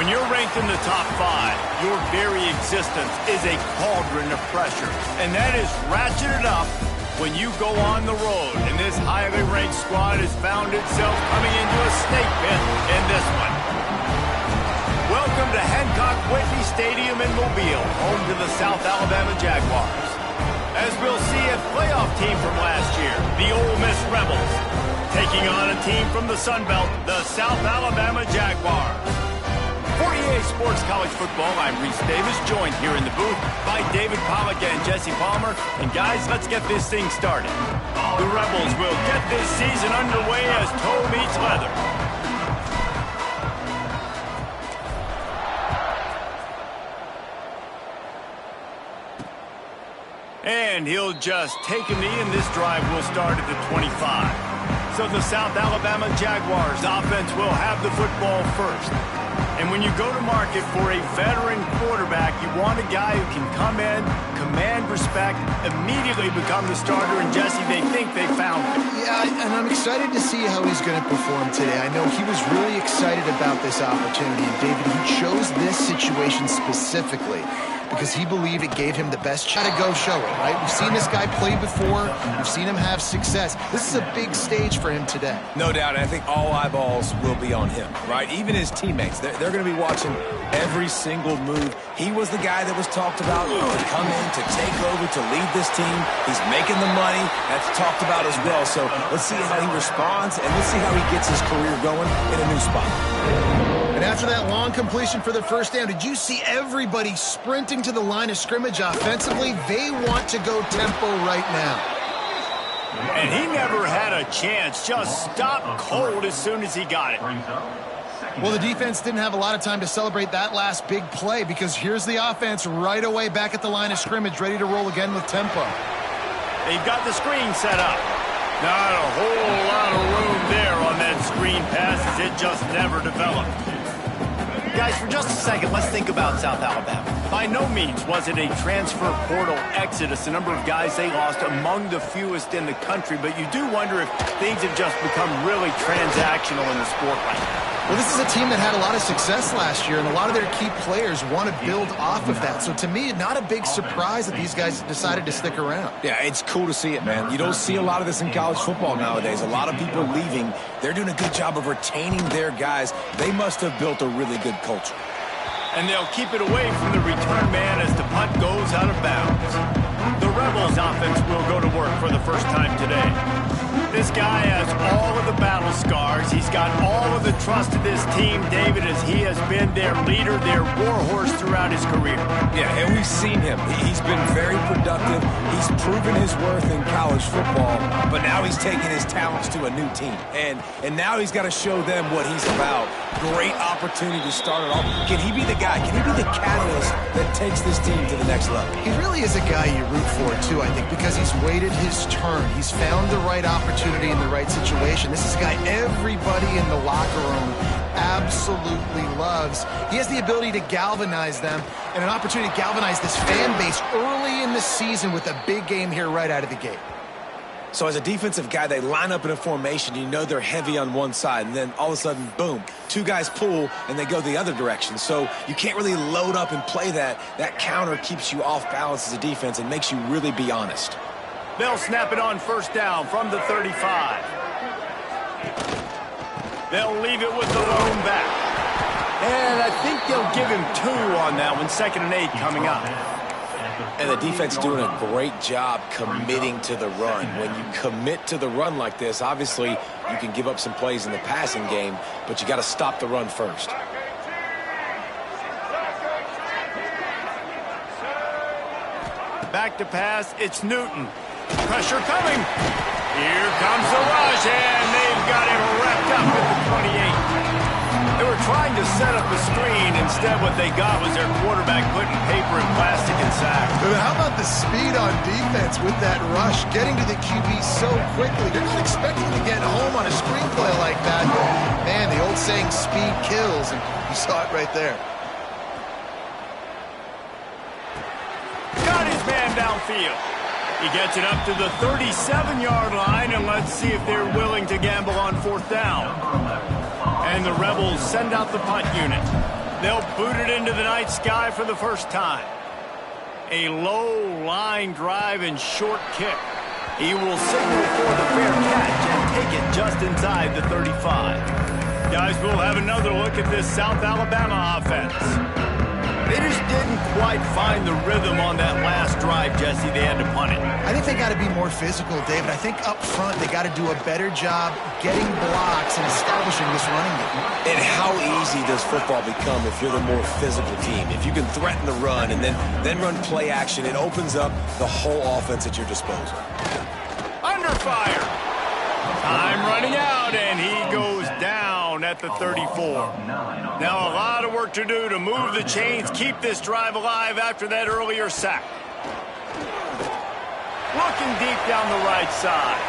When you're ranked in the top 5, your very existence is a cauldron of pressure. And that is ratcheted up when you go on the road. And this highly ranked squad has found itself coming into a snake pit in this one. Welcome to Hancock-Whitney Stadium in Mobile, home to the South Alabama Jaguars. As we'll see, a playoff team from last year, the Ole Miss Rebels, taking on a team from the Sun Belt, the South Alabama Jaguars. For EA Sports College Football, I'm Reese Davis, joined here in the booth by David Pollack and Jesse Palmer. And guys, let's get this thing started. The Rebels will get this season underway as toe meets leather. And he'll just take a knee, and this drive will start at the 25. So the South Alabama Jaguars offense will have the football first. And when you go to market for a veteran quarterback, you want a guy who can come in, command respect, immediately become the starter. And Jesse, they think they found him. Yeah, and I'm excited to see how he's going to perform today. I know he was really excited about this opportunity. And David, he chose this situation specifically because he believed it gave him the best shot to go show it, right? We've seen this guy play before. We've seen him have success. This is a big stage for him today. No doubt. I think all eyeballs will be on him, right? Even his teammates. They're going to be watching every single move. He was the guy that was talked about to come in, to take over, to lead this team. He's making the money. That's talked about as well. So let's see how he responds, and let's see how he gets his career going in a new spot. And after that long completion for the first down, did you see everybody sprinting to the line of scrimmage offensively? They want to go tempo right now. And he never had a chance. Just stopped cold as soon as he got it. Well, the defense didn't have a lot of time to celebrate that last big play because here's the offense right away back at the line of scrimmage, ready to roll again with tempo. They've got the screen set up. Not a whole lot of room there on that screen pass as it just never developed. Guys, for just a second, let's think about South Alabama. By no means was it a transfer portal exodus, the number of guys they lost among the fewest in the country, but you do wonder if things have just become really transactional in the sport right now. Well, this is a team that had a lot of success last year, and a lot of their key players want to build off of that. So to me, not a big surprise that these guys decided to stick around. Yeah, it's cool to see it, man. You don't see a lot of this in college football nowadays. A lot of people leaving. They're doing a good job of retaining their guys. They must have built a really good culture. And they'll keep it away from the return man as the punt goes out of bounds. The Rebels offense will go to work for the first time today. This guy has all of the battle scars. He's got all of the trust of this team, David, as he has been their leader, their warhorse throughout his career. Yeah, and we've seen him. He's been very productive. He's proven his worth in college football, but now he's taking his talents to a new team. And now he's got to show them what he's about. Great opportunity to start it off. Can he be the guy? Can he be the catalyst that takes this team to the next level? He really is a guy you root for, too, I think, because he's waited his turn. He's found the right opportunity in the right situation. This is a guy everybody in the locker room absolutely loves. He has the ability to galvanize them and an opportunity to galvanize this fan base early in the season with a big game here right out of the gate. So as a defensive guy, they line up in a formation. You know they're heavy on one side, and then all of a sudden, boom, two guys pull, and they go the other direction. So you can't really load up and play that. That counter keeps you off balance as a defense and makes you really be honest. They'll snap it on first down from the 35. They'll leave it with the lone back. And I think they'll give him 2 on that one. 2nd and 8 coming up. And the defense doing a great job committing to the run. When you commit to the run like this, obviously you can give up some plays in the passing game, but you got to stop the run first. Back to pass, it's Newton. Pressure coming. Here comes the rush, and they've got him wrapped up at the 28. They were trying to set up a screen. Instead, what they got was their quarterback putting paper and plastic in sacks. But how about the speed on defense with that rush, getting to the QB so quickly? They're not expecting to get home on a screenplay like that. Man, the old saying, speed kills, and you saw it right there. Got his man downfield. He gets it up to the 37-yard line, and let's see if they're willing to gamble on 4th down. And the Rebels send out the punt unit. They'll boot it into the night sky for the first time. A low line drive and short kick. He will signal for the fair catch and take it just inside the 35. Guys, we'll have another look at this South Alabama offense. They just didn't quite find the rhythm on that last drive, Jesse. They had to punt it. I think they got to be more physical, David. I think up front they got to do a better job getting blocks and establishing this running game. And how easy does football become if you're the more physical team? If you can threaten the run and then run play action, it opens up the whole offense at your disposal. Under fire. Time running out, and he goes down at the 34. Now a lot of work to do to move the chains, keep this drive alive after that earlier sack. Looking deep down the right side.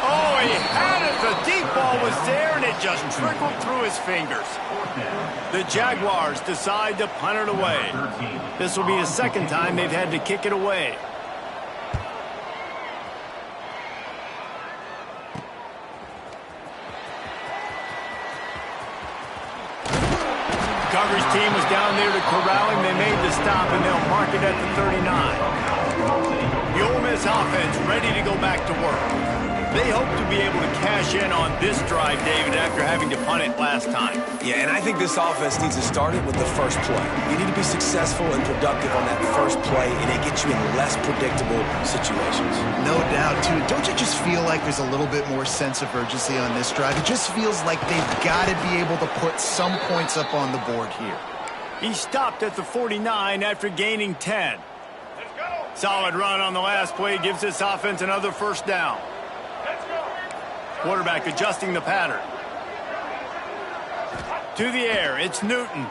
Oh, he had it. The deep ball was there, and it just trickled through his fingers. The Jaguars decide to punt it away. This will be the second time they've had to kick it away. Coverage team was down there to corral him. They made the stop, and they'll mark it at the 39. The Ole Miss offense ready to go back to work. They hope to be able to cash in on this drive, David, after having to punt it last time. Yeah, and I think this offense needs to start it with the first play. You need to be successful and productive on that first play, and it gets you in less predictable situations. No doubt, too. Don't you just feel like there's a little bit more sense of urgency on this drive? It just feels like they've got to be able to put some points up on the board here. He stopped at the 49 after gaining 10. Solid run on the last play gives this offense another first down. Quarterback adjusting the pattern. To the air, it's Newton.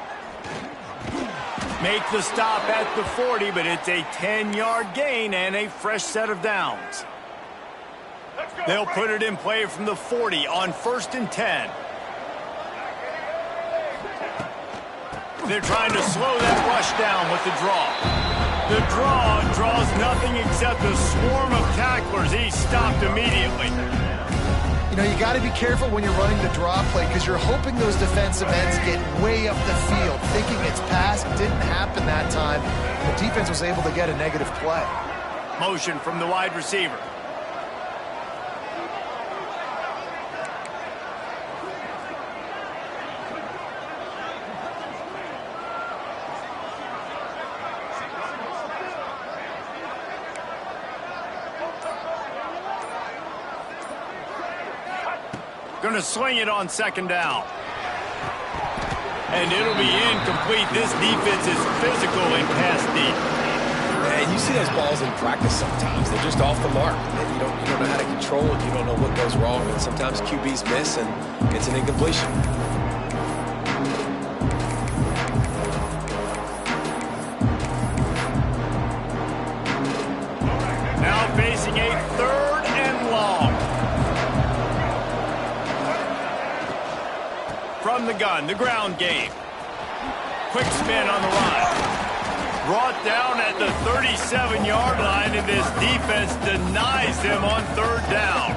Make the stop at the 40, but it's a 10-yard gain and a fresh set of downs. They'll put it in play from the 40 on 1st and 10. They're trying to slow that rush down with the draw. The draw draws nothing except a swarm of tacklers. He's stopped immediately. You know, you got to be careful when you're running the draw play because you're hoping those defensive ends get way up the field, thinking it's pass. It didn't happen that time. The defense was able to get a negative play. Motion from the wide receiver. Going to swing it on 2nd down. And it'll be incomplete. This defense is physical and pass deep. And you see those balls in practice sometimes. They're just off the mark. And you don't know how to control it. You don't know what goes wrong. And sometimes QBs miss, and it's an incompletion. Now facing a 3rd and long. From the gun, the ground game. Quick spin on the line. Brought down at the 37-yard line, and this defense denies them on 3rd down.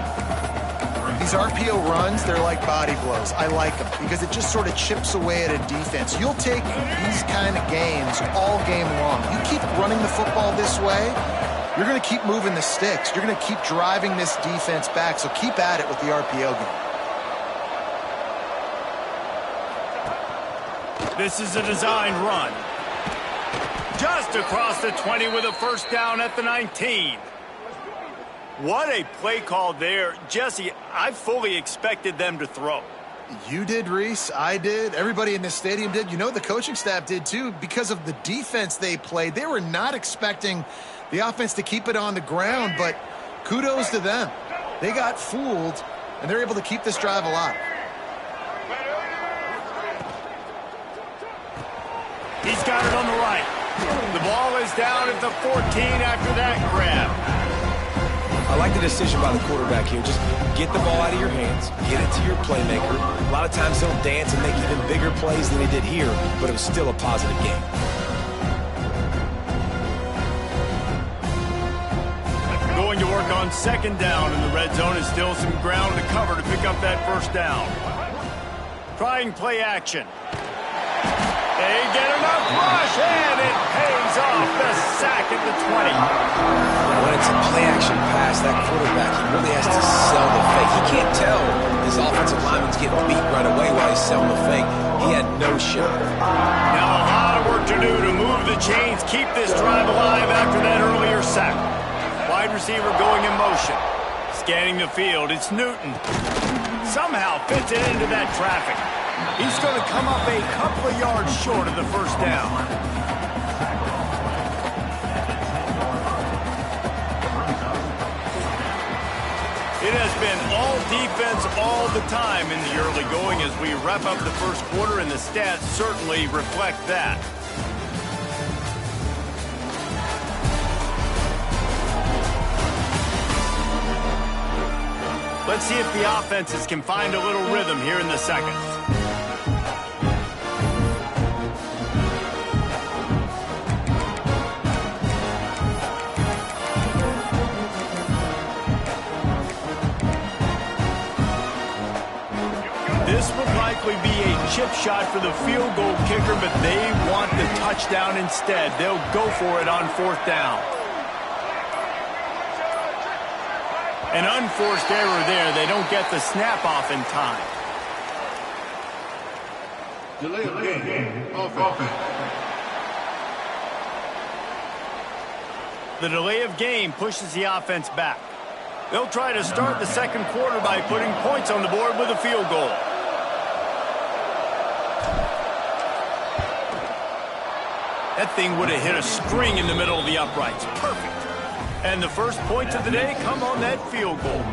These RPO runs, they're like body blows. I like them because it just sort of chips away at a defense. You'll take these kind of games all game long. You keep running the football this way, you're going to keep moving the sticks. You're going to keep driving this defense back, so keep at it with the RPO game. This is a designed run. Just across the 20 with a first down at the 19. What a play call there. Jesse, I fully expected them to throw. You did, Reese. I did. Everybody in this stadium did. You know, the coaching staff did too because of the defense they played. They were not expecting the offense to keep it on the ground, but kudos to them. They got fooled, and they're able to keep this drive alive. He's got it on the right. The ball is down at the 14 after that grab. I like the decision by the quarterback here. Just get the ball out of your hands, get it to your playmaker. A lot of times he'll dance and make even bigger plays than he did here, but it was still a positive game. Going to work on 2nd down in the red zone is still some ground to cover to pick up that first down. Trying play action. They get enough rush, and it pays off the sack at the 20. When it's a play-action pass, that quarterback, he really has to sell the fake. He can't tell his offensive lineman's getting beat right away while he's selling the fake. He had no shot. Now a lot of work to do to move the chains, keep this drive alive after that earlier sack. Wide receiver going in motion. Scanning the field, it's Newton. Somehow fits it into that traffic. He's going to come up a couple of yards short of the first down. It has been all defense all the time in the early going as we wrap up the first quarter, and the stats certainly reflect that. Let's see if the offenses can find a little rhythm here in the second. This would likely be a chip shot for the field goal kicker, but they want the touchdown instead. They'll go for it on fourth down. An unforced error there. They don't get the snap off in time. Delay of game. Offense. The delay of game pushes the offense back. They'll try to start the second quarter by putting points on the board with a field goal. That thing would have hit a string in the middle of the uprights. Perfect. And the first points of the day come on that field goal.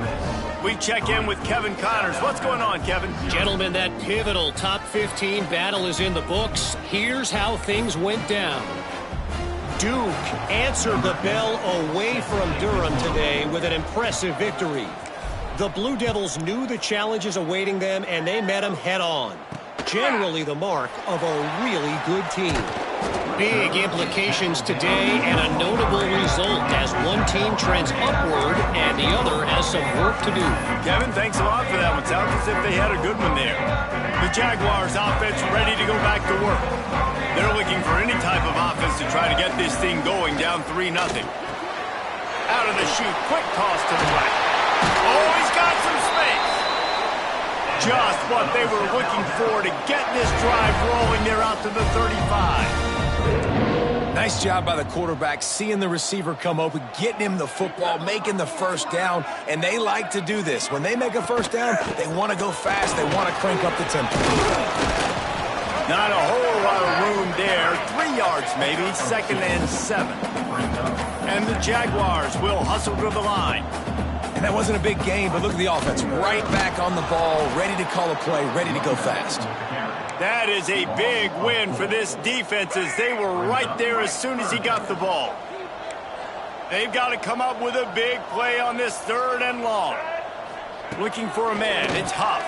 We check in with Kevin Connors. What's going on, Kevin? Gentlemen, that pivotal top 15 battle is in the books. Here's how things went down. Duke answered the bell away from Durham today with an impressive victory. The Blue Devils knew the challenges awaiting them, and they met them head-on. Generally the mark of a really good team. Big implications today and a notable result as one team trends upward and the other has some work to do. Kevin, thanks a lot for that one. Sounds as if they had a good one there. The Jaguars offense ready to go back to work. They're looking for any type of offense to try to get this thing going, down 3-0. Out of the chute, quick toss to the right. Oh, he's got some space. Just what they were looking for to get this drive rolling. They're out to the 35. Nice job by the quarterback, seeing the receiver come open, getting him the football, making the first down, and they like to do this. When they make a first down, they want to go fast, they want to crank up the tempo. Not a whole lot of room there. 3 yards maybe, 2nd and 7. And the Jaguars will hustle to the line. And that wasn't a big game, but look at the offense. Right back on the ball, ready to call a play, ready to go fast. That is a big win for this defense as they were right there as soon as he got the ball. They've got to come up with a big play on this 3rd and long. Looking for a man, it's Huff.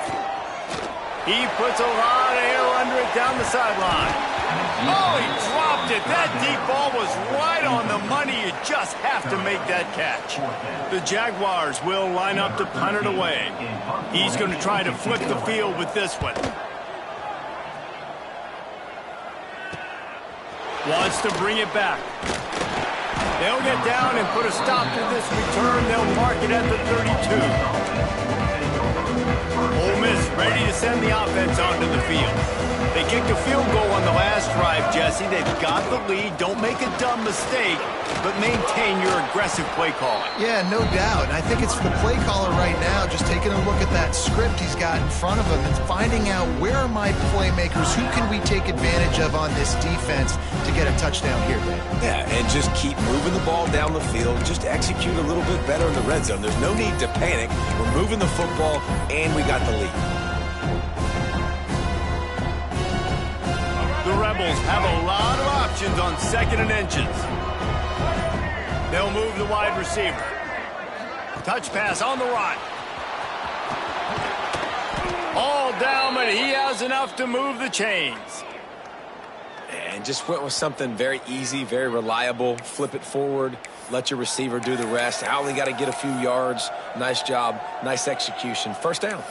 He puts a lot of air under it down the sideline. Oh, he dropped it. That deep ball was right on the money. You just have to make that catch. The Jaguars will line up to punt it away. He's going to try to flip the field with this one. Wants to bring it back. They'll get down and put a stop to this return. They'll mark it at the 32. Ole Miss ready to send the offense onto the field. They kicked a field goal on the last drive, Jesse. They've got the lead. Don't make a dumb mistake, but maintain your aggressive play calling. Yeah, no doubt. And I think it's the play caller right now just taking a look at that script he's got in front of him and finding out where are my playmakers, who can we take advantage of on this defense to get a touchdown here, Dave. Yeah, and just keep moving the ball down the field. Just execute a little bit better in the red zone. There's no need to panic. We're moving the football, and we got the lead. The Rebels have a lot of options on 2nd and inches. They'll move the wide receiver. Touch pass on the right. All down, but he has enough to move the chains. And just went with something very easy, very reliable. Flip it forward, let your receiver do the rest. I only got to get a few yards. Nice job, nice execution. First down.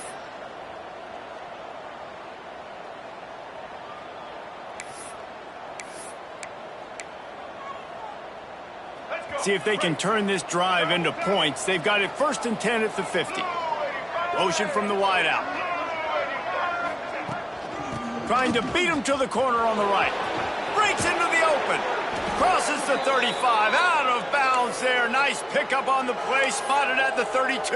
See if they can turn this drive into points. They've got it 1st and 10 at the 50. Motion from the wide out. Trying to beat him to the corner on the right. Breaks into the open. Crosses the 35. Out of bounds there. Nice pickup on the play. Spotted at the 32.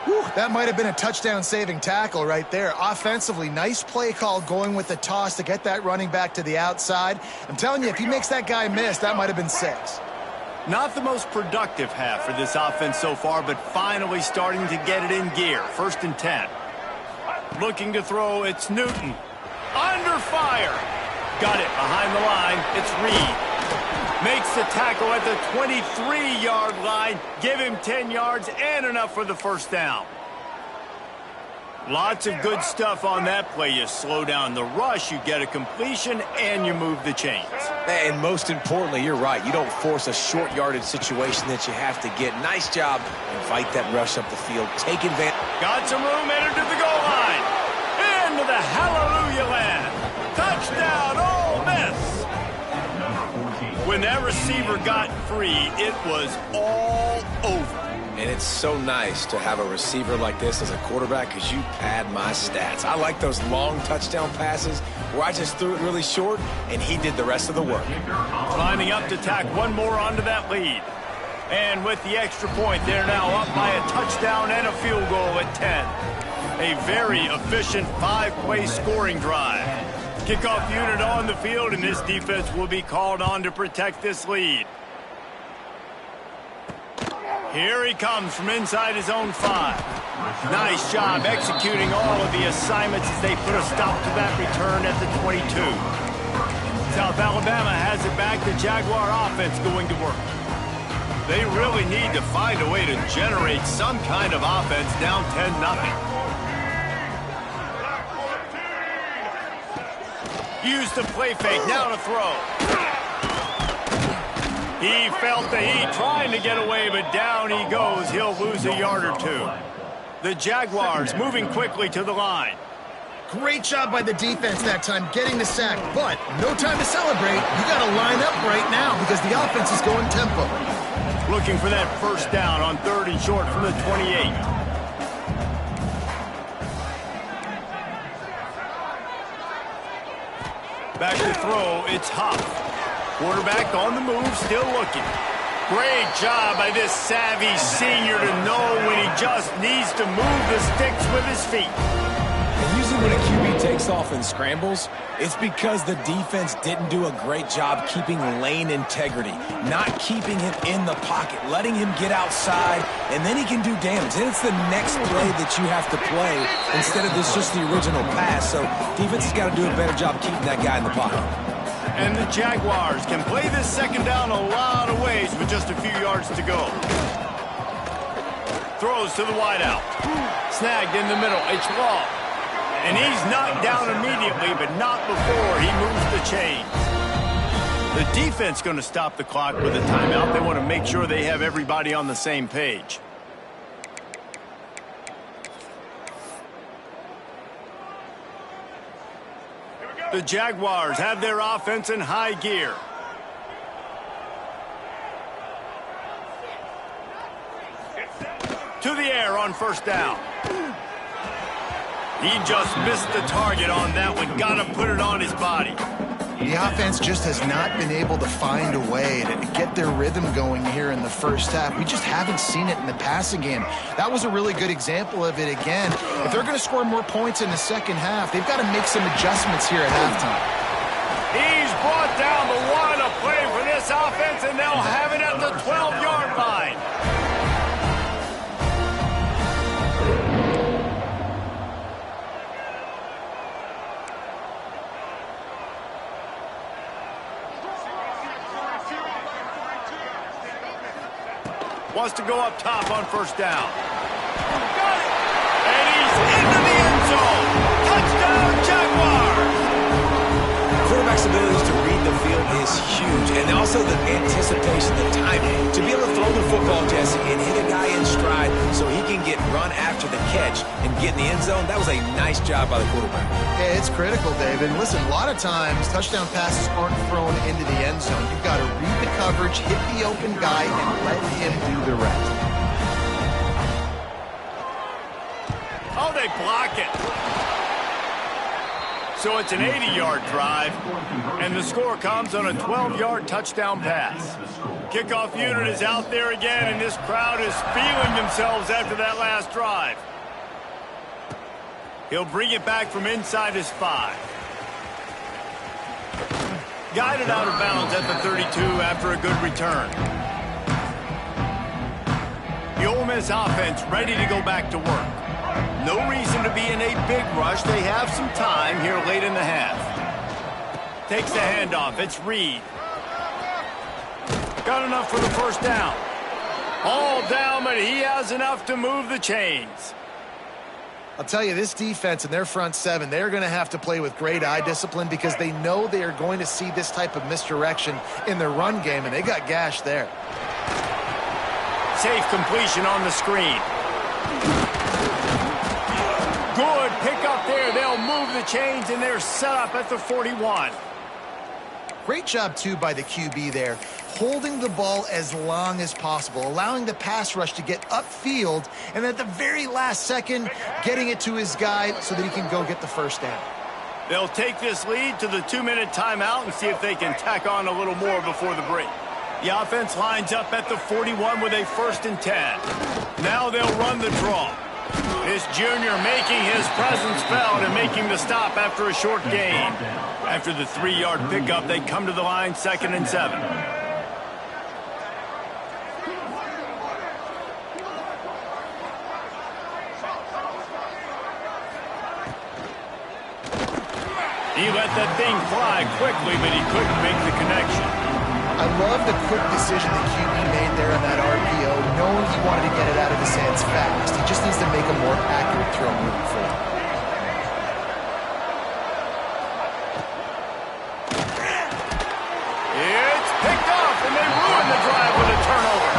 Whew, that might have been a touchdown-saving tackle right there. Offensively, nice play call going with the toss to get that running back to the outside. I'm telling you, if he makes that guy miss, that might have been 6. Not the most productive half for this offense so far, but finally starting to get it in gear. 1st and 10. Looking to throw, it's Newton. Under fire. Got it behind the line. It's Reed. Makes the tackle at the 23-yard line. Give him 10 yards and enough for the 1st down. Lots of good stuff on that play. You slow down the rush, you get a completion, and you move the chains. And most importantly, you're right. You don't force a short yardage situation that you have to get. Nice job. Invite that rush up the field. Take advantage. Got some room, entered to the goal line. Into the hallelujah land. Touchdown, Ole Miss. When that receiver got free, it was all over. And it's so nice to have a receiver like this as a quarterback because you pad my stats. I like those long touchdown passes where I just threw it really short and he did the rest of the work. Lining up to tack one more onto that lead. And with the extra point, they're now up by a touchdown and a field goal at 10. A very efficient 5-play scoring drive. Kickoff unit on the field, and this defense will be called on to protect this lead. Here he comes from inside his own 5. Nice job executing all of the assignments as they put a stop to that return at the 22. South Alabama has it back. The Jaguar offense going to work. They really need to find a way to generate some kind of offense down 10-0. Use the play fake, now to throw. He felt the heat trying to get away, but down he goes. He'll lose a yard or 2. The Jaguars moving quickly to the line. Great job by the defense that time, getting the sack, but no time to celebrate. You got to line up right now because the offense is going tempo. Looking for that 1st down on 3rd and short from the 28. Back to throw, it's Huff. Quarterback on the move, still looking. Great job by this savvy senior to know when he just needs to move the sticks with his feet. And usually when a QB takes off and scrambles, it's because the defense didn't do a great job keeping lane integrity, not keeping him in the pocket, letting him get outside, and then he can do damage. And it's the next play that you have to play instead of this just the original pass. So defense has got to do a better job keeping that guy in the pocket. And the Jaguars can play this 2nd down a lot of ways with just a few yards to go. Throws to the wideout. Snagged in the middle. It's Law. And he's knocked down immediately, but not before he moves the chains. The defense going to stop the clock with a timeout. They want to make sure they have everybody on the same page. The Jaguars have their offense in high gear. To the air on 1st down. He just missed the target on that one. Got to put it on his body. The offense just has not been able to find a way to get their rhythm going here in the 1st half. We just haven't seen it in the passing game. That was a really good example of it again. If they're going to score more points in the 2nd half, they've got to make some adjustments here at halftime. He's brought down the line of play for this offense, and they'll have it at the 12-yard line. Wants to go up top on 1st down. Got it! And he's into the end zone. Touchdown, Jaguars! Quarterback's abilities to read the field is huge, and also the anticipation, the timing. To be able to throw throw the football, Jesse, and hit a guy in stride so he can get run after the catch and get in the end zone. That was a nice job by the quarterback. Yeah, it's critical, David. Listen, a lot of times touchdown passes aren't thrown into the end zone. You've got to read the coverage, hit the open guy, and let him do the rest. Oh, they block it. So it's an 80-yard drive, and the score comes on a 12-yard touchdown pass. Kickoff unit is out there again, and this crowd is feeling themselves after that last drive. He'll bring it back from inside his 5. Guided out of bounds at the 32 after a good return. The Ole Miss offense ready to go back to work. No reason to be in a big rush. They have some time here late in the half. Takes the handoff. It's Reed. Got enough for the first down. All down, but he has enough to move the chains. I'll tell you, this defense and their front 7, they're going to have to play with great eye discipline because they know they are going to see this type of misdirection in their run game, and they got gashed there. Safe completion on the screen. Good pick up there. They'll move the chains, and they're set up at the 41. Great job, too, by the QB there, holding the ball as long as possible, allowing the pass rush to get upfield, and at the very last second, getting it to his guy so that he can go get the first down. They'll take this lead to the 2-minute timeout and see if they can tack on a little more before the break. The offense lines up at the 41 with a 1st and 10. Now they'll run the draw. This junior making his presence felt and making the stop after a short gain. After the 3-yard pickup, they come to the line 2nd and 7. He let that thing fly quickly, but he couldn't make the connection. I love the quick decision that QB made there on that RPO, knowing he wanted to get it out of his hands fast. He just needs to make a more accurate throw moving forward. It's picked off, and they ruin the drive with a turnover.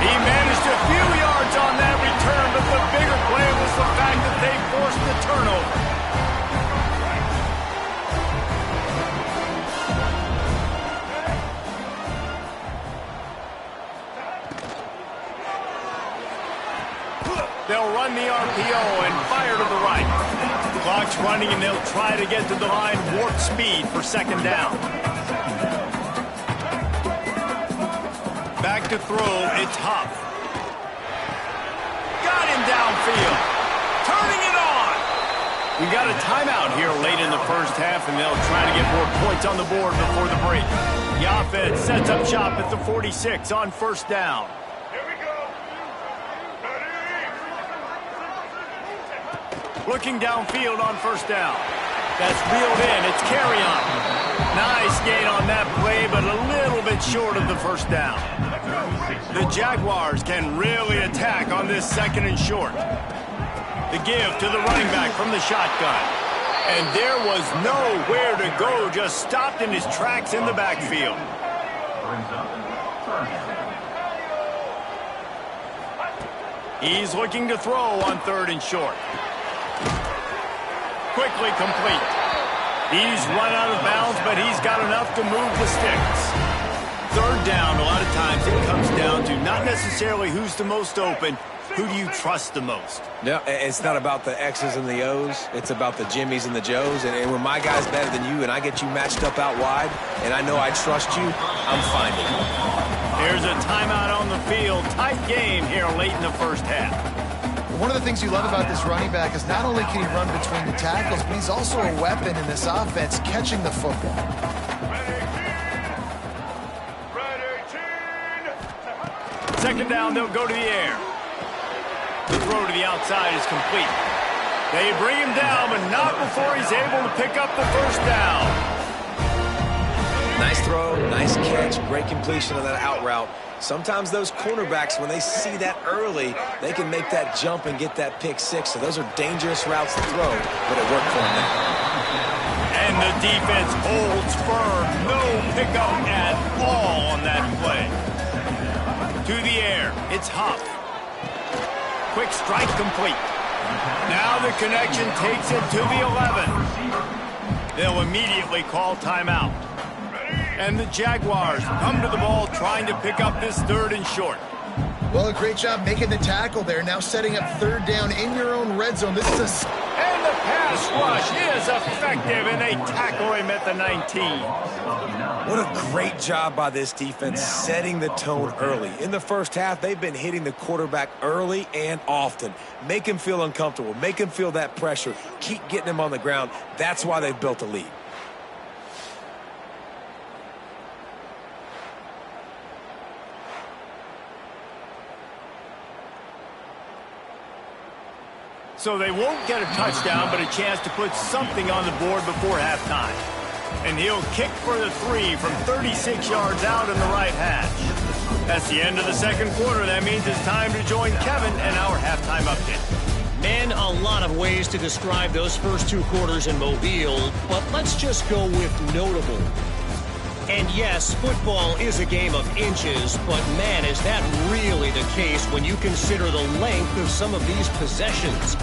He managed a few yards on that return, but the bigger play was the fact that they forced the turnover. They'll run the RPO and fire to the right. The clock's running, and they'll try to get to the line warp speed for 2nd down. Back to throw, it's Huff. Got him downfield. Turning it on. We got a timeout here late in the first half, and they'll try to get more points on the board before the break. The offense sets up shop at the 46 on 1st down. Looking downfield on 1st down. That's reeled in. It's carry on. Nice gain on that play, but a little bit short of the 1st down. The Jaguars can really attack on this 2nd and short. The give to the running back from the shotgun. And there was nowhere to go, just stopped in his tracks in the backfield. He's looking to throw on 3rd and short. Quickly complete. He's run out of bounds, but he's got enough to move the sticks. 3rd down, a lot of times it comes down to not necessarily who's the most open, who do you trust the most? No, it's not about the X's and the O's. It's about the Jimmies and the Joes. And when my guy's better than you and I get you matched up out wide and I know I trust you, I'm finding it. Here's a timeout on the field. Tight game here late in the first half. One of the things you love about this running back is not only can he run between the tackles, but he's also a weapon in this offense catching the football. Second down, they'll go to the air. The throw to the outside is complete. They bring him down, but not before he's able to pick up the 1st down. Nice throw, nice catch, great completion on that out route. Sometimes those cornerbacks, when they see that early, they can make that jump and get that pick 6. So those are dangerous routes to throw, but it worked for them now. And the defense holds firm. No pickup at all on that play. To the air. It's Huff. Quick strike complete. Now the connection takes it to the 11. They'll immediately call timeout. And the Jaguars come to the ball trying to pick up this 3rd and short. Well, a great job making the tackle there. Now setting up 3rd down in your own red zone. This is a... And the pass rush is effective, and they tackle him at the 19. What a great job by this defense setting the tone early. In the first half, they've been hitting the quarterback early and often. Make him feel uncomfortable. Make him feel that pressure. Keep getting him on the ground. That's why they've built a lead. So they won't get a touchdown, but a chance to put something on the board before halftime. And he'll kick for the 3 from 36 yards out in the right hash. That's the end of the second quarter. That means it's time to join Kevin and our halftime update. Man, a lot of ways to describe those first 2 quarters in Mobile, but let's just go with notable. And yes, football is a game of inches, but man, is that really the case when you consider the length of some of these possessions.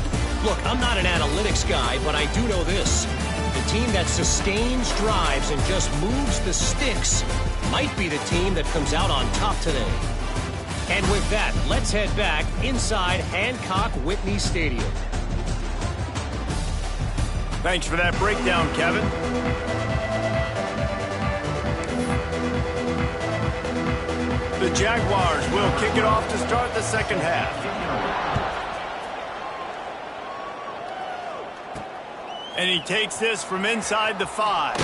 Look, I'm not an analytics guy, but I do know this. The team that sustains drives and just moves the sticks might be the team that comes out on top today. And with that, let's head back inside Hancock-Whitney Stadium. Thanks for that breakdown, Kevin. The Jaguars will kick it off to start the second half. And he takes this from inside the 5.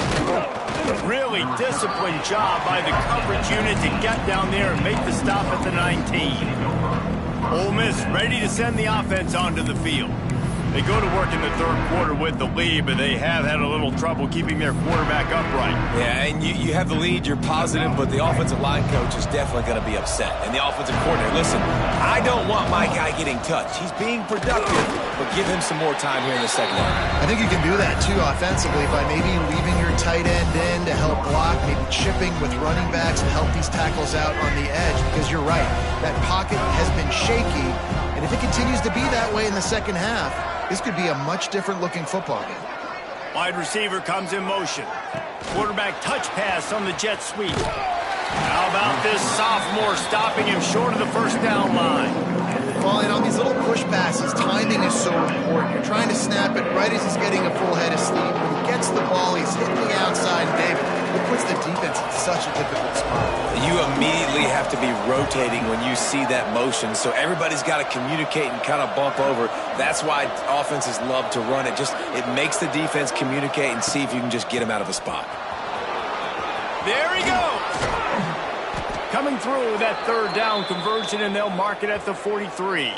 Really disciplined job by the coverage unit to get down there and make the stop at the 19. Ole Miss ready to send the offense onto the field. They go to work in the 3rd quarter with the lead, but they have had a little trouble keeping their quarterback upright. Yeah, and you have the lead, you're positive, but the offensive line coach is definitely going to be upset. And the offensive coordinator, listen, I don't want my guy getting touched. He's being productive, but give him some more time here in the second half. I think you can do that, too, offensively by maybe leaving your tight end in to help block, maybe chipping with running backs and help these tackles out on the edge, because you're right, that pocket has been shaky, and if it continues to be that way in the second half, this could be a much different-looking football game. Wide receiver comes in motion. Quarterback touch pass on the jet sweep. How about this sophomore stopping him short of the first down line? Well, and on these little push passes, timing is so important. You're trying to snap it right as he's getting a full head of steam. When he gets the ball, he's hitting the outside, David. It puts the defense in such a difficult spot. You immediately have to be rotating when you see that motion, so everybody's got to communicate and kind of bump over. That's why offenses love to run it. It makes the defense communicate and see if you can just get him out of a spot. There he goes. Coming through that 3rd down conversion, and they'll mark it at the 43.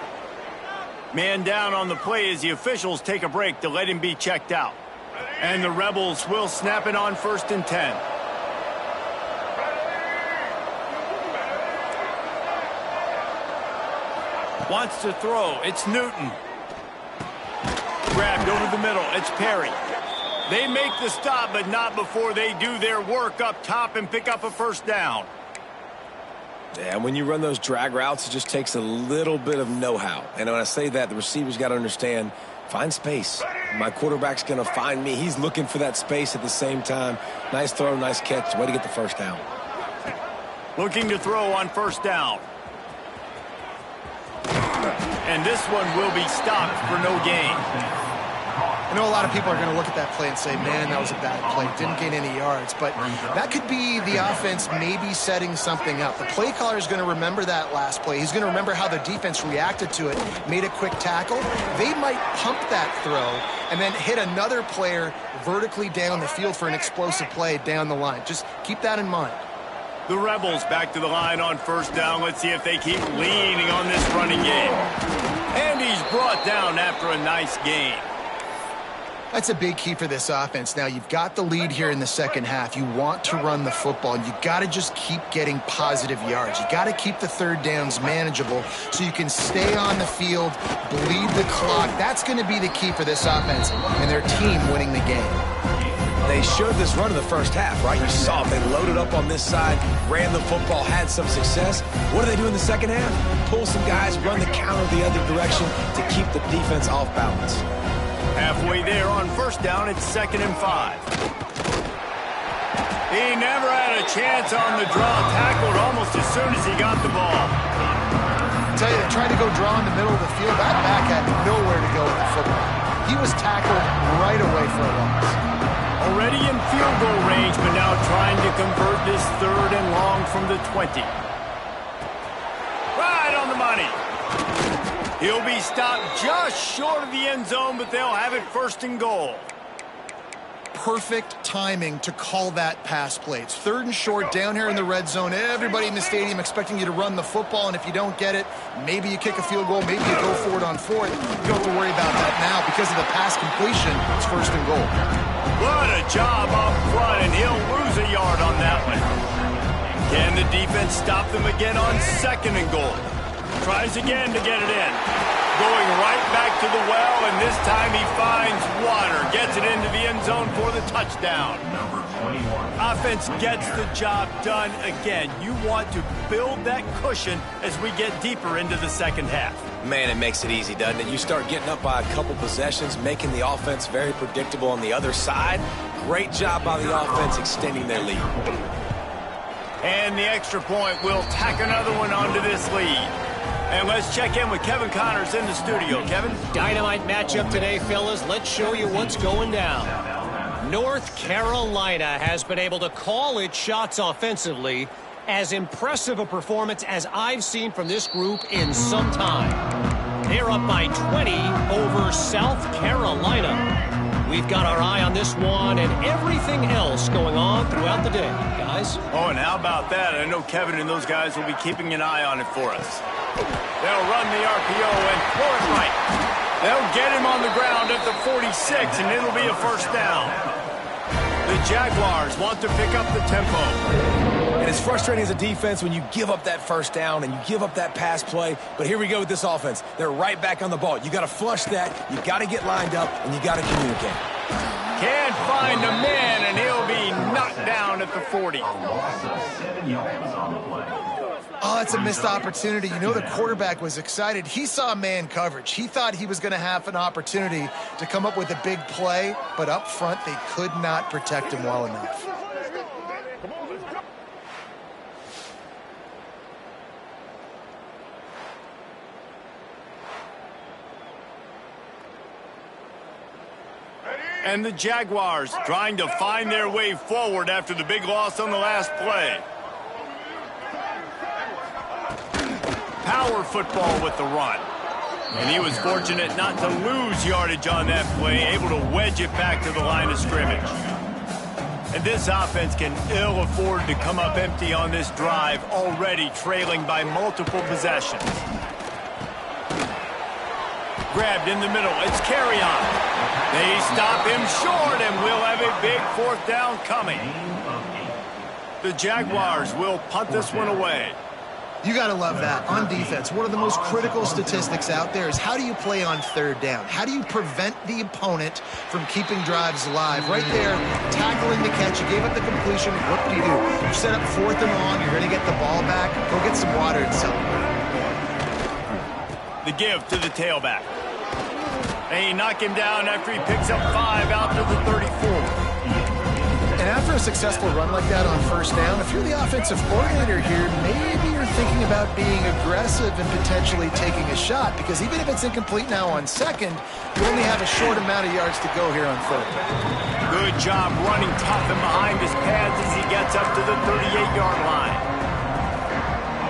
Man down on the play as the officials take a break to let him be checked out. And the Rebels will snap it on 1st and 10. Wants to throw. It's Newton. Grabbed over the middle. It's Perry. They make the stop, but not before they do their work up top and pick up a 1st down. Yeah, when you run those drag routes, it just takes a little bit of know-how. And when I say that, the receiver's got to understand, find space. My quarterback's going to find me. He's looking for that space at the same time. Nice throw, nice catch. Way to get the 1st down. Looking to throw on 1st down. And this one will be stopped for no gain. I know a lot of people are going to look at that play and say, man, that was a bad play. Didn't gain any yards. But that could be the offense maybe setting something up. The play caller is going to remember that last play. He's going to remember how the defense reacted to it, made a quick tackle. They might pump that throw and then hit another player vertically down the field for an explosive play down the line. Just keep that in mind. The Rebels back to the line on 1st down. Let's see if they keep leaning on this running game. And he's brought down after a nice gain. That's a big key for this offense. Now, you've got the lead here in the second half. You want to run the football, and you've got to just keep getting positive yards. You got to keep the 3rd downs manageable so you can stay on the field, bleed the clock. That's going to be the key for this offense and their team winning the game. They showed this run in the first half, right? You saw it. They loaded up on this side, ran the football, had some success. What do they do in the second half? Pull some guys, run the counter the other direction to keep the defense off balance. Halfway there on first down, it's 2nd and 5. He never had a chance on the draw, tackled almost as soon as he got the ball. I tell you, they tried to go draw in the middle of the field. That back had nowhere to go with the football. He was tackled right away for a loss. Already in field goal range, but now trying to convert this 3rd and long from the 20. Right on the money. He'll be stopped just short of the end zone, but they'll have it 1st and goal. Perfect timing to call that pass play. It's 3rd and short down here in the red zone. Everybody in the stadium expecting you to run the football, and if you don't get it, maybe you kick a field goal, maybe you go for it on 4th. You don't have to worry about that now. Because of the pass completion, it's 1st and goal. What a job up front, and he'll lose a yard on that one. Can the defense stop them again on 2nd and goal? Tries again to get it in. Going right back to the well, and this time he finds water. Gets it into the end zone for the touchdown. Offense gets the job done again. You want to build that cushion as we get deeper into the second half. Man, it makes it easy, doesn't it? You start getting up by a couple possessions, making the offense very predictable on the other side. Great job by the offense extending their lead. And the extra point will tack another one onto this lead. And let's check in with Kevin Connors in the studio. Kevin? Dynamite matchup today, fellas. Let's show you what's going down. North Carolina has been able to call its shots offensively. As impressive a performance as I've seen from this group in some time. They're up by 20 over South Carolina. We've got our eye on this one and everything else going on throughout the day, guys. Oh, and how about that? I know Kevin and those guys will be keeping an eye on it for us. They'll run the RPO and throw it right. They'll get him on the ground at the 46, and it'll be a 1st down. The Jaguars want to pick up the tempo. And it's frustrating as a defense when you give up that 1st down and you give up that pass play. But here we go with this offense. They're right back on the ball. You got to flush that. You got to get lined up, and you got to communicate. Can't find a man, and he'll be knocked down at the 40. Oh, that's a missed opportunity. You know the quarterback was excited. He saw man coverage. He thought he was going to have an opportunity to come up with a big play, but up front they could not protect him well enough. And the Jaguars trying to find their way forward after the big loss on the last play. Power football with the run. And he was fortunate not to lose yardage on that play, able to wedge it back to the line of scrimmage. And this offense can ill afford to come up empty on this drive, already trailing by multiple possessions. Grabbed in the middle. It's carry on. They stop him short, and we'll have a big 4th down coming. The Jaguars will punt this one away. You got to love that. On defense, one of the most critical statistics out there is how do you play on 3rd down? How do you prevent the opponent from keeping drives alive? Right there, tackling the catch. You gave up the completion. What do? You set up 4th and long. You're going to get the ball back. Go get some water and celebrate. The give to the tailback. They knock him down after he picks up 5 out to the 34. And after a successful run like that on 1st down, if you're the offensive coordinator here, maybe you're thinking about being aggressive and potentially taking a shot, because even if it's incomplete now on 2nd, you only have a short amount of yards to go here on 3rd. Good job running tough and behind his pads as he gets up to the 38-yard line.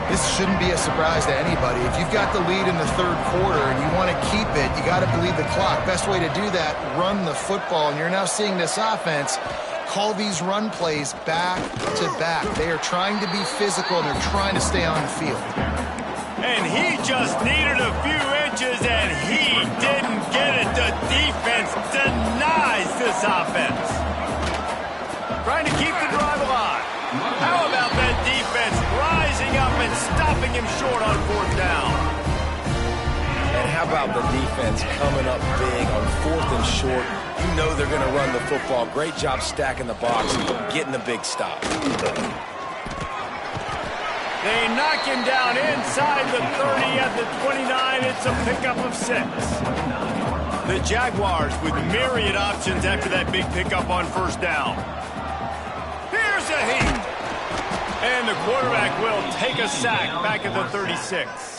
This shouldn't be a surprise to anybody. If you've got the lead in the 3rd quarter and you want to keep it, you got to bleed the clock. Best way to do that, run the football. And you're now seeing this offense call these run plays back to back. They are trying to be physical, and they're trying to stay on the field. And he just needed a few inches, and he didn't get it. The defense denies this offense. Trying to keep the drive alive. How about that defense rising up and stopping him short on 4th down? And how about the defense coming up big on 4th and short? You know they're going to run the football. Great job stacking the box and getting the big stop. They knock him down inside the 30 at the 29. It's a pickup of 6. The Jaguars with myriad options after that big pickup on first down. Here's a heat. And the quarterback will take a sack back at the 36.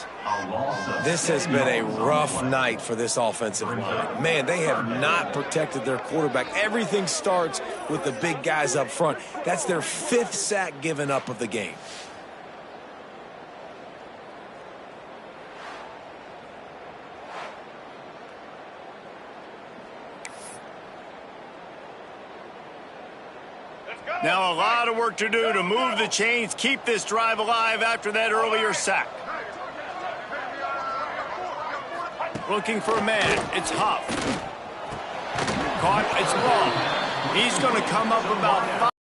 This has been a rough night for this offensive line. Man, they have not protected their quarterback. Everything starts with the big guys up front. That's their 5th sack given up of the game. Now a lot of work to do to move the chains, keep this drive alive after that earlier sack. Looking for a man. It's Huff. Caught. It's long. He's going to come up about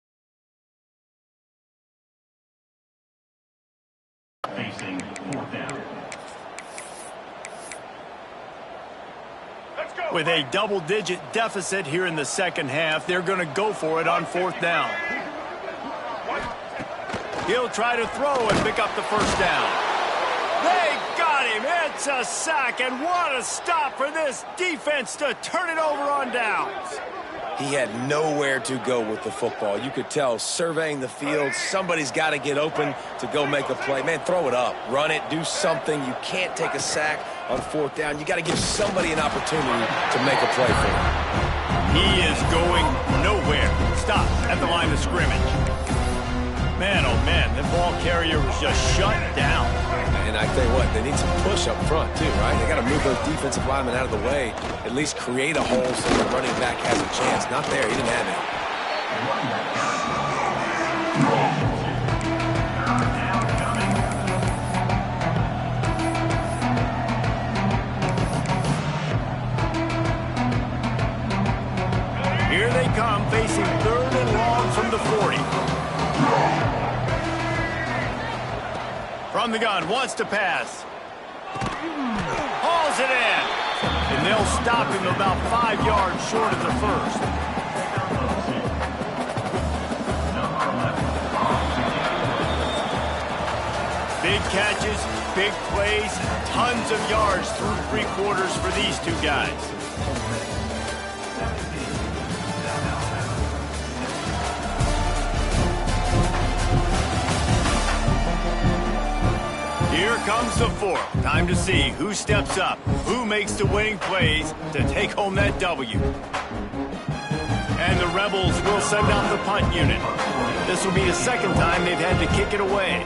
5. Facing 4th down. With a double-digit deficit here in the second half, they're going to go for it on 4th down. He'll try to throw and pick up the first down. They got him. It's a sack, and what a stop for this defense to turn it over on downs. He had nowhere to go with the football. You could tell surveying the field, somebody's got to get open to go make a play. Man, throw it up, run it, do something. You can't take a sack on 4th down. You got to give somebody an opportunity to make a play for him. He is going nowhere. Stop at the line of scrimmage. Man, oh man, the ball carrier was just shut down. And I tell you what, they need some push up front too, right? They got to move those defensive linemen out of the way, at least create a hole so the running back has a chance. Not there, he didn't have it. Here they come, facing 3rd and long from the 40. From the gun, wants to pass. Hauls it in. And they'll stop him about 5 yards short of the first. Big catches, big plays, tons of yards through 3 quarters for these two guys. Here comes the 4th. Time to see who steps up, who makes the winning plays to take home that W. And the Rebels will send out the punt unit. This will be the second time they've had to kick it away.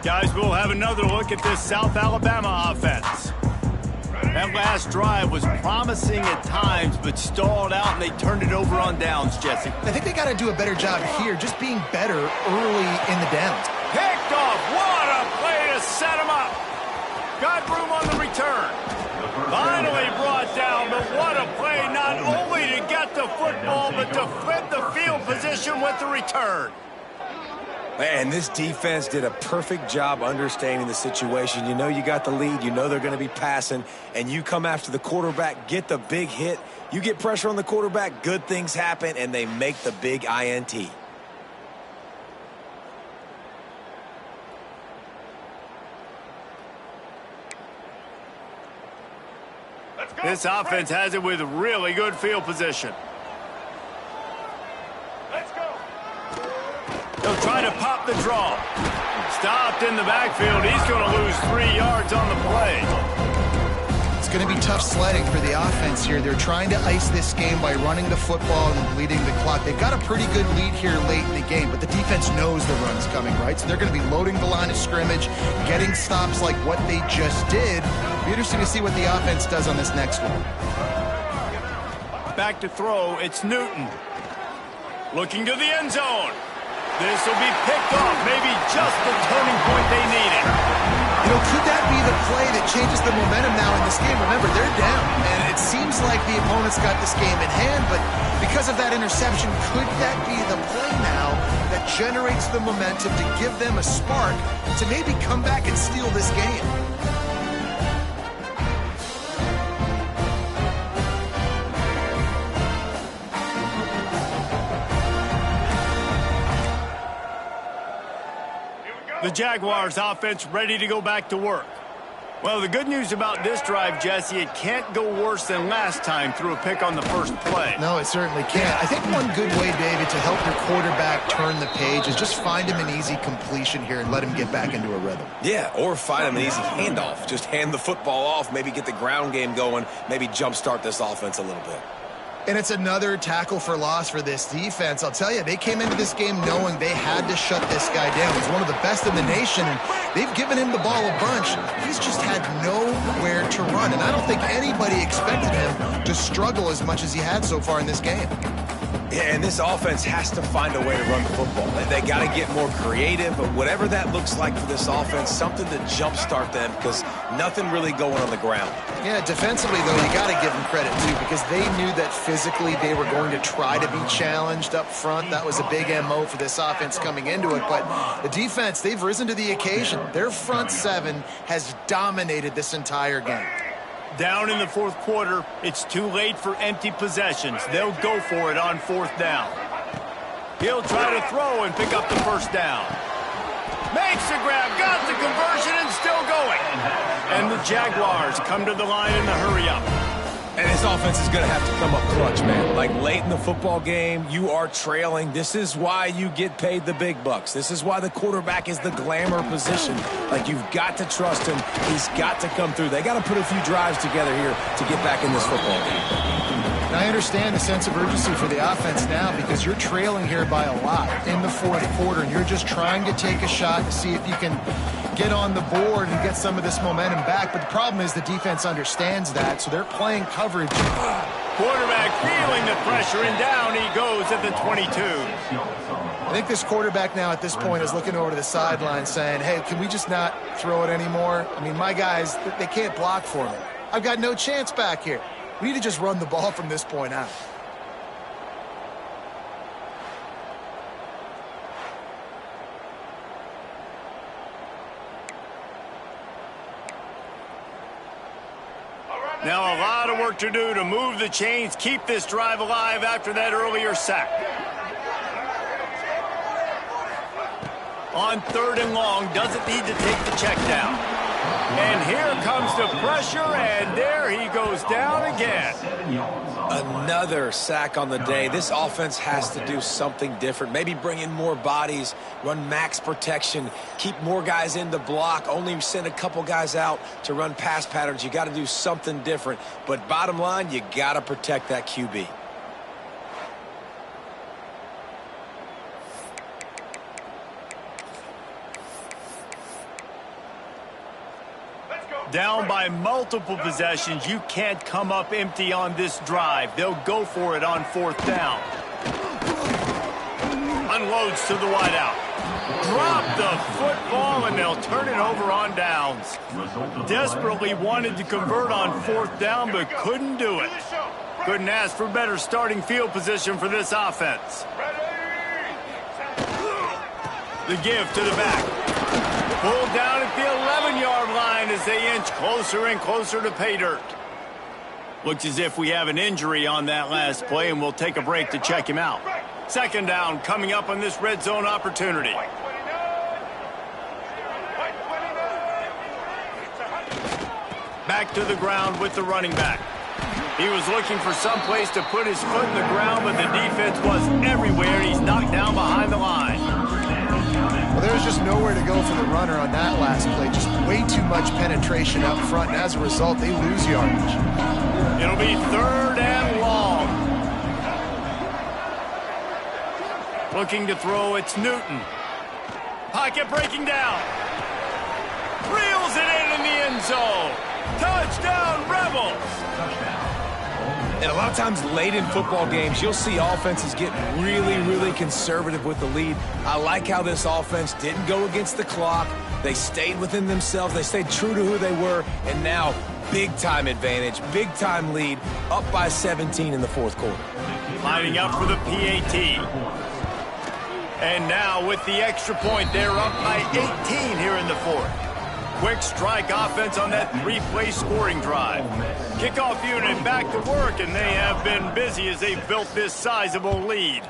Guys, we'll have another look at this South Alabama offense. That last drive was promising at times, but stalled out, and they turned it over on downs, Jesse. I think they got to do a better job here, just being better early in the downs. Picked off. What a play to set him up. Got room on the return. Finally brought down, but what a play not only to get the football, but to flip the field position with the return. Man, this defense did a perfect job understanding the situation. You know you got the lead. You know they're going to be passing. And you come after the quarterback, get the big hit. You get pressure on the quarterback, good things happen, and they make the big INT. This offense has it with really good field position. They'll try to pop the draw. Stopped in the backfield. He's going to lose 3 yards on the play. It's going to be tough sledding for the offense here. They're trying to ice this game by running the football and bleeding the clock. They've got a pretty good lead here late in the game, but the defense knows the run's coming, right? So they're going to be loading the line of scrimmage, getting stops like what they just did. It'll be interesting to see what the offense does on this next one. Back to throw. It's Newton. Looking to the end zone. This will be picked off. Maybe just the turning point they needed. could that be the play that changes the momentum now in this game? Remember, they're down, and it seems like the opponent's got this game in hand, but because of that interception, could that be the play now that generates the momentum to give them a spark to maybe come back and steal this game? The Jaguars offense ready to go back to work. Well, the good news about this drive, Jesse, it can't go worse than last time through a pick on the first play. No, it certainly can't. I think one good way, David, to help your quarterback turn the page is just find him an easy completion here and let him get back into a rhythm. Yeah, or find him an easy handoff. Just hand the football off, maybe get the ground game going, maybe jumpstart this offense a little bit. And it's another tackle for loss for this defense. I'll tell you, they came into this game knowing they had to shut this guy down. He's one of the best in the nation, and they've given him the ball a bunch. He's just had nowhere to run, and I don't think anybody expected him to struggle as much as he had so far in this game. Yeah, and this offense has to find a way to run the football. They got to get more creative, but whatever that looks like for this offense, something to jumpstart them because nothing really going on the ground. Yeah, defensively, though, you got to give them credit, too, because they knew that physically they were going to try to be challenged up front. That was a big MO for this offense coming into it, but the defense, they've risen to the occasion. Their front seven has dominated this entire game. Down in the fourth quarter, it's too late for empty possessions. They'll go for it on fourth down. He'll try to throw and pick up the first down. Makes the grab, got the conversion, and still going. And the Jaguars come to the line in the hurry-up. And this offense is going to have to come up clutch, man. Like late in the football game, you are trailing. This is why you get paid the big bucks. This is why the quarterback is the glamour position. Like, you've got to trust him. He's got to come through. They got to put a few drives together here to get back in this football game. And I understand the sense of urgency for the offense now because you're trailing here by a lot in the fourth quarter, and you're just trying to take a shot to see if you can get on the board and get some of this momentum back. But the problem is the defense understands that, so they're playing coverage. Quarterback feeling the pressure, and down he goes at the 22. I think this quarterback now at this point is looking over to the sideline saying, hey, can we just not throw it anymore? I mean, my guys, they can't block for me. I've got no chance back here. We need to just run the ball from this point out. Now a lot of work to do to move the chains, keep this drive alive after that earlier sack. On third and long, doesn't need to take the check down. And here comes the pressure, and there he goes down again. Another sack on the day. This offense has to do something different. Maybe bring in more bodies, run max protection, keep more guys in the block, only send a couple guys out to run pass patterns. You got to do something different. But bottom line, you got to protect that QB. Down by multiple possessions, you can't come up empty on this drive. They'll go for it on fourth down. Unloads to the wideout. Drop the football, and they'll turn it over on downs. Desperately wanted to convert on fourth down, but couldn't do it. Couldn't ask for better starting field position for this offense. The give to the back. Pulled down at the 11-yard line as they inch closer and closer to pay dirt. Looks as if we have an injury on that last play, and we'll take a break to check him out. Second down coming up on this red zone opportunity. Back to the ground with the running back. He was looking for some place to put his foot in the ground, but the defense was everywhere. He's knocked down behind the line. Well, there was just nowhere to go for the runner on that last play. Just way too much penetration up front, and as a result, they lose yardage. It'll be third and long. Looking to throw, it's Newton. Pocket breaking down. Reels it in the end zone. Touchdown, Rebels. And a lot of times late in football games, you'll see offenses get really, really conservative with the lead. I like how this offense didn't go against the clock. They stayed within themselves. They stayed true to who they were. And now, big-time advantage, big-time lead, up by 17 in the fourth quarter. Lining up for the PAT. And now with the extra point, they're up by 18 here in the fourth. Quick strike offense on that three-play scoring drive. Kickoff unit back to work, and they have been busy as they've built this sizable lead.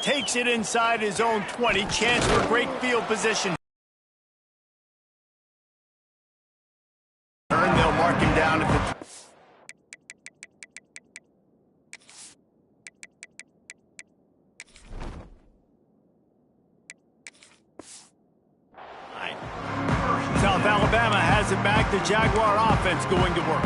Takes it inside his own 20. Chance for great field position. They'll mark him down at the... South Alabama has it back. The Jaguar offense going to work.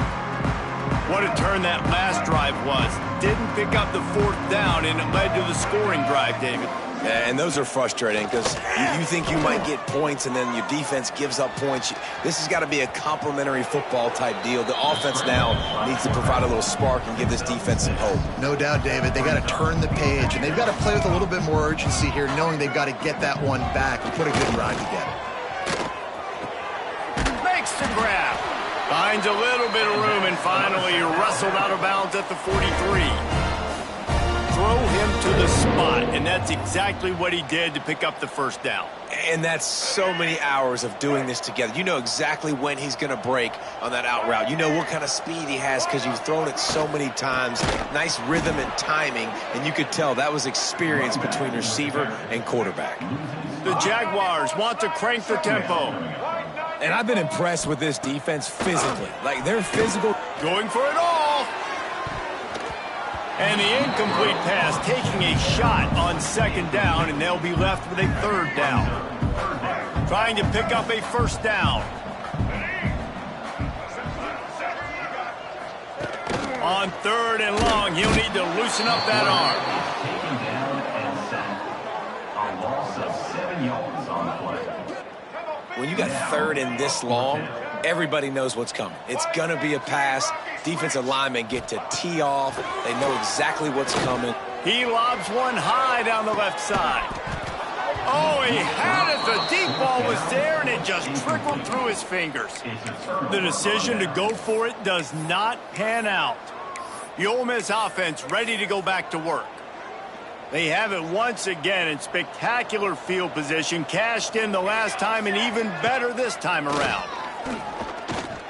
What a turn that last drive was. Didn't pick up the fourth down, and it led to the scoring drive, David. Yeah, and those are frustrating because you think you might get points, and then your defense gives up points. This has got to be a complimentary football type deal. The offense now needs to provide a little spark and give this defense some hope. No doubt, David. They got to turn the page, and they've got to play with a little bit more urgency here, knowing they've got to get that one back and put a good ride together. To grab. Finds a little bit of room and finally wrestled out of bounds at the 43. Throw him to the spot, and that's exactly what he did to pick up the first down. And that's so many hours of doing this together. You know exactly when he's going to break on that out route. You know what kind of speed he has because you've thrown it so many times. Nice rhythm and timing, and you could tell that was experience between receiver and quarterback. The Jaguars want to crank the tempo. And I've been impressed with this defense physically. Like, they're physical. Going for it all. And the incomplete pass taking a shot on second down, and they'll be left with a third down. Trying to pick up a first down. On third and long, he'll need to loosen up that arm. Taken down and sacked. A loss of 7 yards on the play. When you got third and this long, everybody knows what's coming. It's going to be a pass. Defensive linemen get to tee off. They know exactly what's coming. He lobs one high down the left side. Oh, he had it. The deep ball was there, and it just trickled through his fingers. The decision to go for it does not pan out. The Ole Miss offense ready to go back to work. They have it once again in spectacular field position. Cashed in the last time and even better this time around.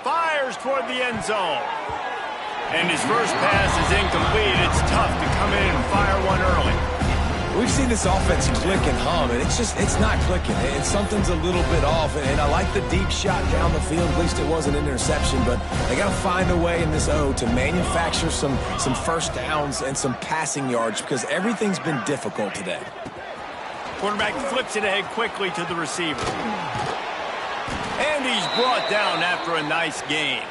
Fires toward the end zone. And his first pass is incomplete. It's tough to come in and fire one early. We've seen this offense click and hum, and it's not clicking. Something's a little bit off, and I like the deep shot down the field. At least it wasn't an interception, but they got to find a way in this O to manufacture some first downs and some passing yards because everything's been difficult today. Quarterback flips it ahead quickly to the receiver. And he's brought down after a nice gain.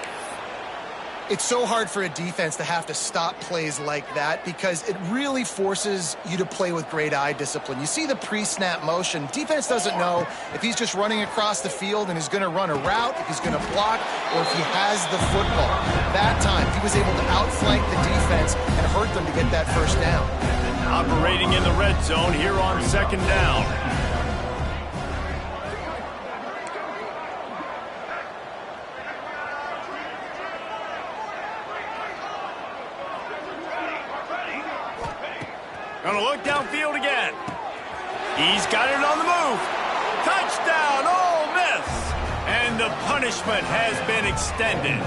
It's so hard for a defense to have to stop plays like that because it really forces you to play with great eye discipline. You see the pre-snap motion. Defense doesn't know if he's just running across the field and is going to run a route, if he's going to block, or if he has the football. That time, he was able to outflank the defense and hurt them to get that first down. Operating in the red zone here on second down. Gonna look downfield again. He's got it on the move. Touchdown, Ole Miss. And the punishment has been extended.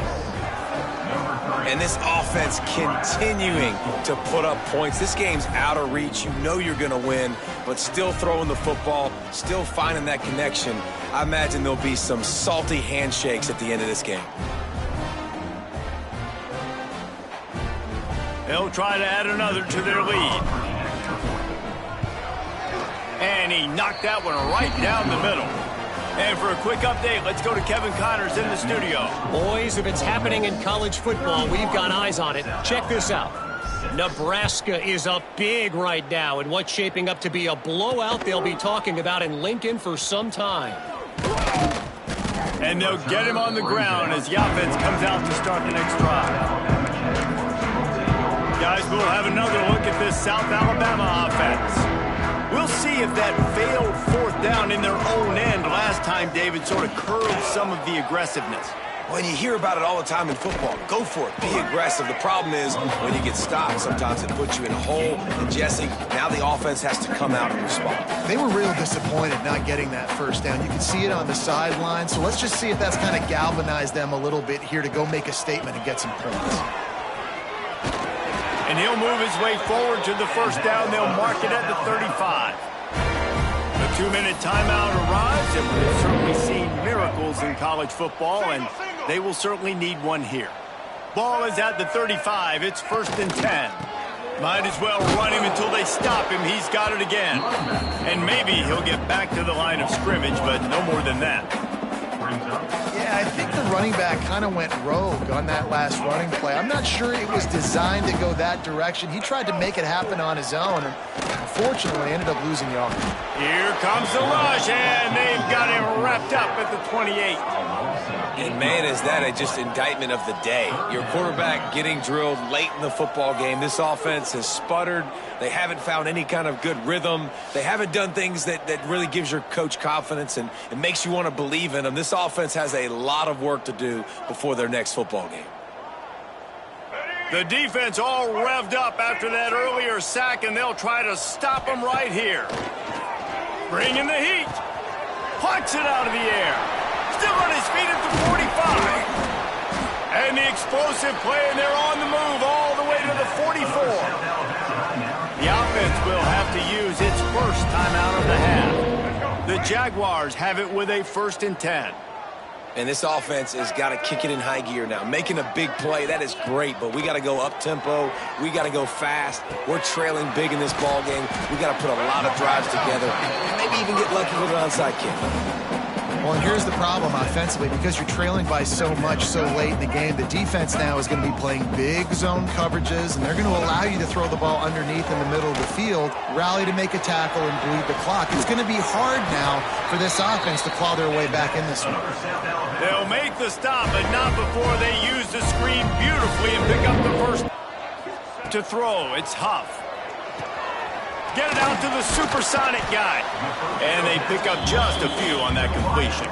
And this offense continuing to put up points. This game's out of reach. You know you're going to win, but still throwing the football, still finding that connection. I imagine there'll be some salty handshakes at the end of this game. They'll try to add another to their lead. And he knocked that one right down the middle. And for a quick update, let's go to Kevin Connors in the studio. Boys, if it's happening in college football, we've got eyes on it. Check this out. Nebraska is up big right now in what's shaping up to be a blowout they'll be talking about in Lincoln for some time. And they'll get him on the ground as the offense comes out to start the next drive. Guys, we'll have another look at this South Alabama offense. We'll see if that failed fourth down in their own end last time, David, sort of curbed some of the aggressiveness. When you hear about it all the time in football, go for it, be aggressive. The problem is when you get stopped, sometimes it puts you in a hole. And Jesse, now the offense has to come out and respond. They were real disappointed not getting that first down. You can see it on the sideline. So let's just see if that's kind of galvanized them a little bit here to go make a statement and get some points. And he'll move his way forward to the first down. They'll mark it at the 35. A 2-minute timeout arrives, and we've certainly seen miracles in college football, and they will certainly need one here. Ball is at the 35. It's 1st and 10. Might as well run him until they stop him. He's got it again. And maybe he'll get back to the line of scrimmage, but no more than that. Yeah, I think the running back kind of went rogue on that last running play. I'm not sure it was designed to go that direction. He tried to make it happen on his own, and unfortunately ended up losing yards. Here comes the rush, and they've got him wrapped up at the 28. And, man, is that just indictment of the day. Your quarterback getting drilled late in the football game. This offense has sputtered. They haven't found any kind of good rhythm. They haven't done things that really gives your coach confidence and makes you want to believe in them. This offense has a lot of work to do before their next football game. The defense all revved up after that earlier sack, and they'll try to stop them right here. Bring in the heat. Plucks it out of the air. Still on his feet at the 45. And the explosive play, and they're on the move all the way to the 44. The offense will have to use its first timeout of the half. The Jaguars have it with a 1st and 10. And this offense has got to kick it in high gear now. Making a big play, that is great, but we got to go up-tempo. We got to go fast. We're trailing big in this ball game. We got to put a lot of drives together and maybe even get lucky with an onside kick. Well, and here's the problem offensively. Because you're trailing by so much so late in the game, the defense now is going to be playing big zone coverages, and they're going to allow you to throw the ball underneath in the middle of the field, rally to make a tackle, and bleed the clock. It's going to be hard now for this offense to claw their way back in this one. They'll make the stop, but not before they use the screen beautifully and pick up the first to throw. It's Huff. Get it out to the supersonic guy. And they pick up just a few on that completion.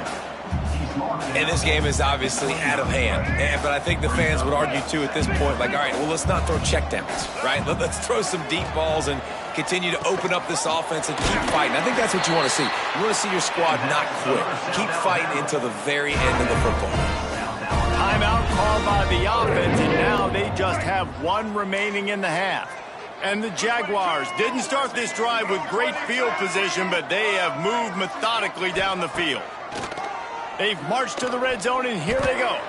And this game is obviously out of hand. But I think the fans would argue, too, at this point, like, all right, well, let's not throw checkdowns, right? Let's throw some deep balls and continue to open up this offense and keep fighting. I think that's what you want to see. You want to see your squad not quit. Keep fighting until the very end of the football. Timeout called by the offense, and now they just have one remaining in the half. And the Jaguars didn't start this drive with great field position, but they have moved methodically down the field. They've marched to the red zone, and here they go.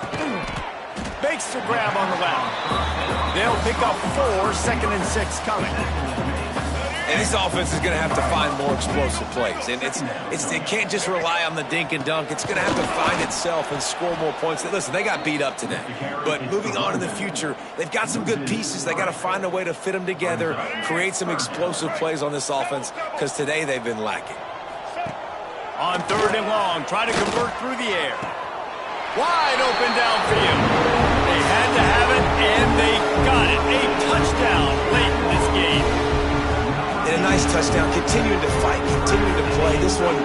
Makes the grab on the left. They'll pick up 4, 2nd and 6 coming. And this offense is going to have to find more explosive plays. And it can't just rely on the dink and dunk. It's going to have to find itself and score more points. Listen, they got beat up today. But moving on in the future, they've got some good pieces. They got to find a way to fit them together, create some explosive plays on this offense, because today they've been lacking. On 3rd and long, try to convert through the air. Wide open downfield. They had to have it, and they got it. A touchdown late in this game. And a nice touchdown, continuing to fight, continuing to play. This one,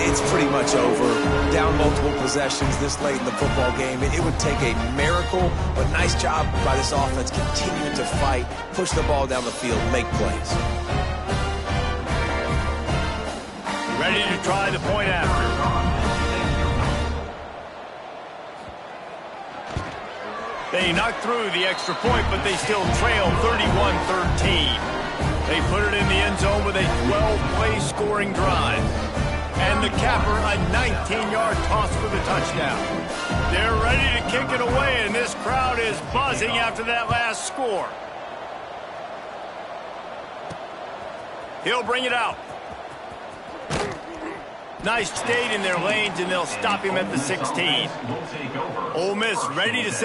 it's pretty much over. Down multiple possessions this late in the football game. It would take a miracle, but nice job by this offense continuing to fight, push the ball down the field, make plays. Ready to try the point after. They knocked through the extra point, but they still trail 31-13. They put it in the end zone with a 12-play scoring drive. And the capper, a 19-yard toss for the touchdown. They're ready to kick it away, and this crowd is buzzing after that last score. He'll bring it out. Nice stayed in their lanes, and they'll stop him at the 16. Ole Miss ready to set.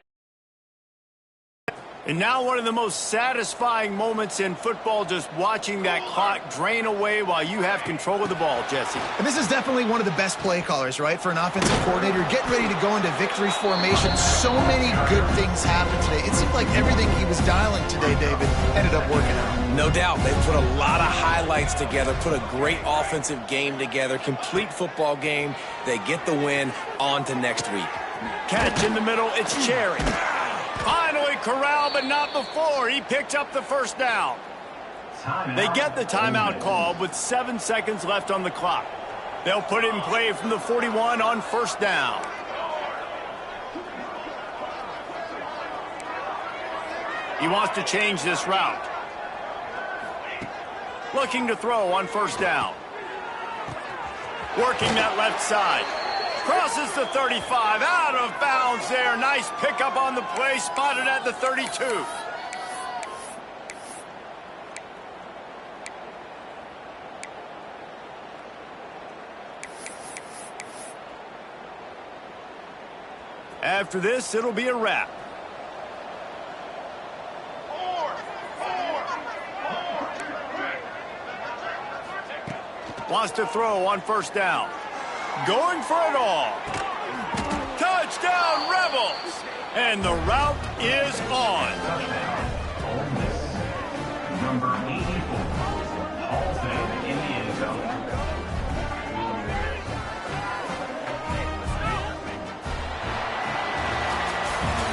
And now one of the most satisfying moments in football, just watching that clock drain away while you have control of the ball, Jesse. And this is definitely one of the best play callers, right, for an offensive coordinator. Getting ready to go into victory formation. So many good things happened today. It seemed like everything he was dialing today, David, ended up working out. No doubt. They put a lot of highlights together, put a great offensive game together, complete football game. They get the win. On to next week. Catch in the middle. It's Cherry. Finally corralled, but not before. He picked up the first down. They get the timeout called with 7 seconds left on the clock. They'll put it in play from the 41 on first down. He wants to change this route. Looking to throw on first down. Working that left side. Crosses the 35, out of bounds there. Nice pickup on the play, spotted at the 32. After this, it'll be a wrap. Wants to throw on first down. Going for it all. Touchdown, Rebels! And the route is on. Number 84, Halton in the end zone.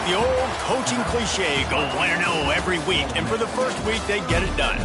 The old coaching cliche, go 1-0 every week. And for the first week, they get it done.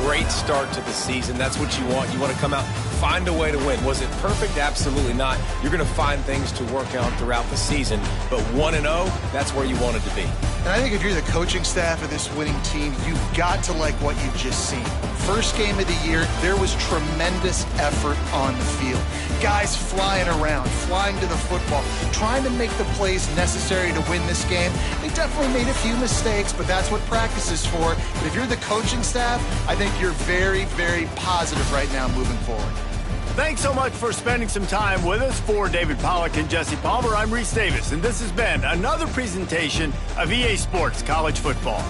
Great start to the season. That's what you want. You want to come out, find a way to win. Was it perfect? Absolutely not. You're going to find things to work on throughout the season. But 1-0, that's where you want it to be. And I think if you're the coaching staff of this winning team, you've got to like what you've just seen. First game of the year, there was tremendous effort on the field. Guys flying around, flying to the football, trying to make the plays necessary to win this game. They definitely made a few mistakes, but that's what practice is for. But if you're the coaching staff, I think you're very, very positive right now moving forward. Thanks so much for spending some time with us. For David Pollack and Jesse Palmer, I'm Reese Davis, and this has been another presentation of EA Sports College Football.